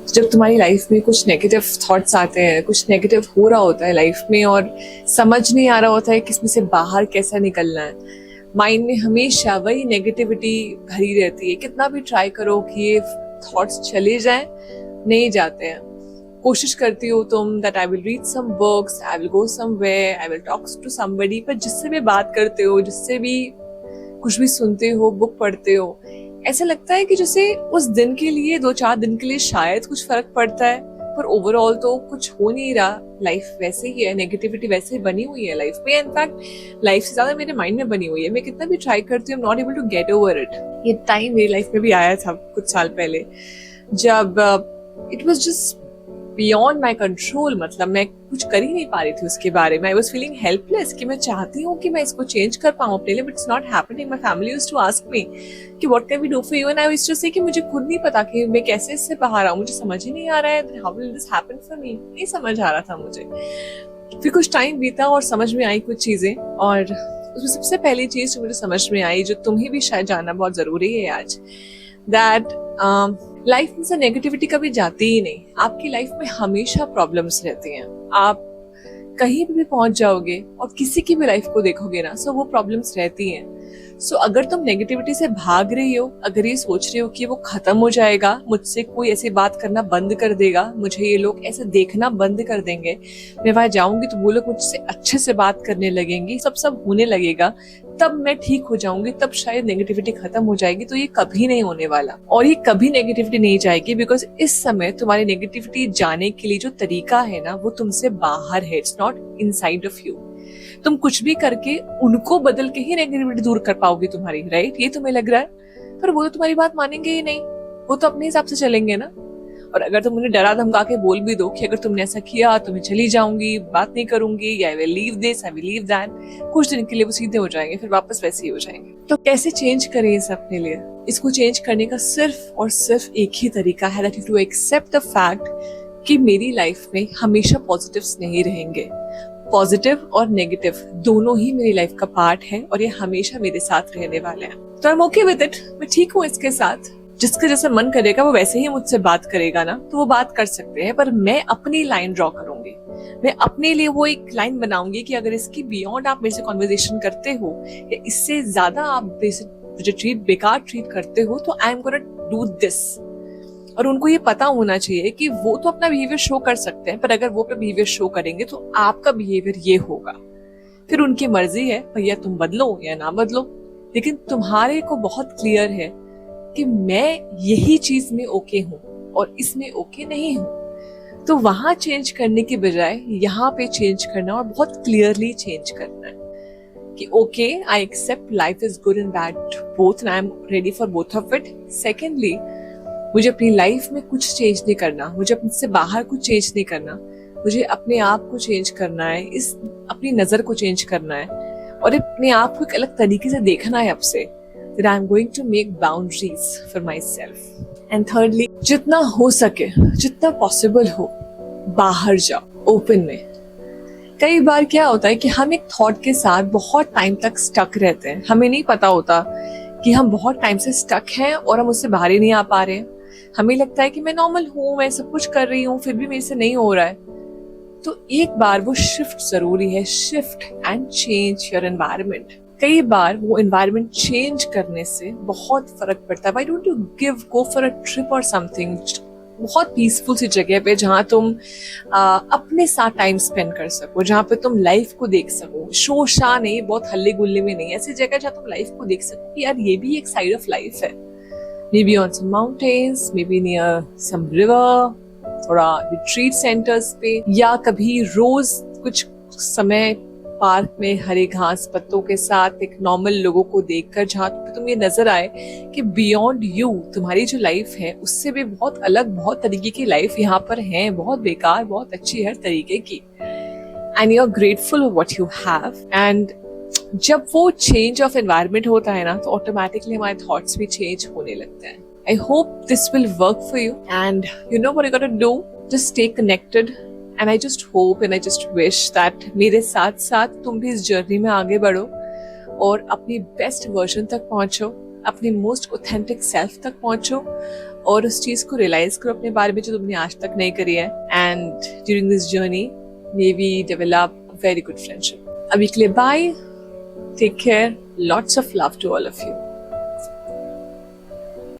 जब तुम्हारी लाइफ में कुछ नेगेटिव थॉट्स आते हैं, कुछ नेगेटिव हो रहा होता है लाइफ में और समझ नहीं आ रहा होता है कि इसमें से बाहर कैसे निकलना है, माइंड में हमेशा वही नेगेटिविटी भरी रहती है। कितना भी ट्राई करो कि ये थॉट्स चले जाएं, नहीं जाते हैं। कोशिश करती हो तुम that I will read some books, I will go somewhere, I will talk to somebody, पर जिससे भी बात करते हो, जिससे भी कुछ भी सुनते हो, बुक पढ़ते हो, ऐसा लगता है कि जैसे उस दिन के लिए, 2-4 दिन के लिए शायद कुछ फर्क पड़ता है, पर ओवरऑल तो कुछ हो नहीं रहा। लाइफ वैसे ही है, नेगेटिविटी वैसे ही बनी हुई है लाइफ में। इनफैक्ट लाइफ से ज्यादा मेरे माइंड में बनी हुई है। मैं कितना भी ट्राई करती हूँ, not able to get over it. ये टाइम मेरी लाइफ में भी आया था कुछ साल पहले, जब it was just beyond my control. मतलब मैं कुछ कर ही नहीं पा रही थी उसके बारे में। आई वॉज फीलिंग हेल्पलेस कि मैं चाहती हूँ कि मैं इसको चेंज कर पाऊँ अपने लिए, but it's not happening. My family used to ask me कि what can we do for you, and I used to say कि मुझे खुद नहीं पता कि मैं कैसे इससे बाहर आऊँ। मुझे समझ ही नहीं आ रहा है, how will this happen for me, नहीं समझ आ रहा था मुझे। फिर कुछ टाइम बीता और समझ में आई कुछ चीजें, और उसमें सबसे पहली चीज जो मुझे समझ में आई, जो तुम्हें भी शायद जानना बहुत जरूरी है आज, दैट लाइफ में से नेगेटिविटी कभी जाती ही नहीं। आपकी लाइफ में हमेशा प्रॉब्लम्स रहती हैं। आप कहीं भी पहुंच जाओगे और किसी की भी लाइफ को देखोगे ना, सो वो प्रॉब्लम्स रहती हैं। सो अगर तुम नेगेटिविटी से भाग रही हो, अगर ये सोच रही हो कि वो खत्म हो जाएगा, मुझसे कोई ऐसी बात करना बंद कर देगा, मुझे ये लोग ऐसे देखना बंद कर देंगे, मैं वहां जाऊंगी तो वो लोग मुझसे अच्छे से बात करने लगेंगी, सब होने लगेगा, तब मैं ठीक हो जाऊंगी, तब शायद नेगेटिविटी खत्म हो जाएगी, तो ये कभी नहीं होने वाला। और ये कभी नेगेटिविटी नहीं जाएगी, बिकॉज इस समय तुम्हारी नेगेटिविटी जाने के लिए जो तरीका है ना, वो तुमसे बाहर है, it's not inside of you. तुम कुछ भी करके उनको बदल के ही नेगेटिविटी दूर कर पाओगी तुम्हारी, राइट? ये तुम्हें लग रहा है, पर वो तो तुम्हारी बात मानेंगे ही नहीं, वो तो अपने हिसाब से चलेंगे ना। और अगर तुम उन्हें डरा धमका के बोल भी दो कि अगर तुमने ऐसा किया तो मैं चली जाऊंगी, बात नहीं करूंगी, या I will leave this, I will leave that, कुछ दिन के लिए वो सीधे हो जाएंगे, फिर वापस वैसे ही हो जाएंगे। तो कैसे चेंज करें इस अपने लिए? इसको चेंज करने का सिर्फ और सिर्फ एक ही तरीका है, that you to accept the fact कि मेरी लाइफ में हमेशा पॉजिटिव्स नहीं रहेंगे। पॉजिटिव और नेगेटिव दोनों ही मेरी लाइफ का पार्ट है, और ये हमेशा मेरे साथ रहने वाले हैं। तो I am okay with it, मैं ठीक हूँ इसके साथ। जिसका जैसा मन करेगा वो वैसे ही मुझसे बात करेगा ना, तो वो बात कर सकते हैं, पर मैं अपनी लाइन ड्रॉ करूंगी। मैं अपने लिए वो एक लाइन बनाऊंगी कि अगर इसकी बियॉन्ड आप मेरे से कॉन्वर्जेशन करते हो, या इससे ज्यादा आप बेकार ट्रीट करते हो, तो I am gonna do this. और उनको ये पता होना चाहिए कि वो तो अपना बिहेवियर शो कर सकते हैं, पर अगर वो अपना बिहेवियर शो करेंगे तो आपका बिहेवियर ये होगा। फिर उनकी मर्जी है, भैया तुम बदलो या ना बदलो, लेकिन तुम्हारे को बहुत क्लियर है कि मैं यही चीज में ओके हूँ और इसमें ओके नहीं हूँ। तो वहां चेंज करने के बजाय यहाँ पे चेंज करना, और बहुत क्लियरली चेंज करना है कि okay, I accept life is good and bad both, and I am ready for both of it. Secondly, मुझे अपनी लाइफ में कुछ चेंज नहीं करना, मुझे अपने से बाहर कुछ चेंज नहीं करना, मुझे अपने आप को चेंज करना है, इस अपनी नजर को चेंज करना है, और अपने आप को एक अलग तरीके से देखना है अब से, that I am going to make boundaries for myself. And thirdly, जितना हो सके, जितना पॉसिबल हो, बाहर जाओ ओपन में। कई बार क्या होता है कि हम एक थॉट के साथ बहुत टाइम तक स्टक रहते हैं, हमें नहीं पता होता कि हम बहुत टाइम से स्टक हैं और हम उससे बाहर ही नहीं आ पा रहे हैं। हमें लगता है कि मैं नॉर्मल हूँ, मैं सब कुछ कर रही हूँ, फिर भी मेरे से नहीं हो रहा है। तो एक बार वो शिफ्ट जरूरी है, shift and change your environment. कई बार वो एनवायरनमेंट चेंज करने से बहुत फर्क पड़ता है। Why don't you go for a trip और समथिंग, बहुत पीसफुल सी जगह पे जहाँ तुम अपने साथ टाइम स्पेंड कर सको, जहाँ पे तुम लाइफ को देख सको, शोर शा नहीं, बहुत हल्ले गुल्ले में नहीं, ऐसी जगह जहाँ तुम लाइफ को देख सको कि यार ये भी एक साइड ऑफ लाइफ है। May be on some mountains, may be near some river, थोड़ा रिट्रीट सेंटर्स पे, या कभी रोज कुछ समय पार्क में हरे घास पत्तों के साथ एक नॉर्मल लोगों को देखकर, जहाँ तुम्हें ये नजर आए कि बियॉन्ड यू तुम्हारी जो लाइफ है उससे भी बहुत अलग, बहुत तरीके की लाइफ यहाँ पर है, बहुत बेकार, बहुत अच्छी, हर तरीके की, and you are grateful for what you have. And जब वो चेंज ऑफ एनवायरनमेंट होता है ना, तो ऑटोमेटिकली हमारे थॉट्स भी चेंज होने लगते हैं। I hope this will work for you, and you know what you गोटा do, just stay connected. And I just hope and I just wish that मेरे साथ साथ तुम भी इस जर्नी में आगे बढ़ो और अपनी बेस्ट वर्जन तक पहुंचो, अपनी मोस्ट ऑथेंटिक सेल्फ तक पहुंचो, और उस चीज को रियलाइज करो अपने बारे में जो तुमने आज तक नहीं करी है, and during this journey may we develop very good friendship. अभी के लिए bye, take care, lots of love to all of you.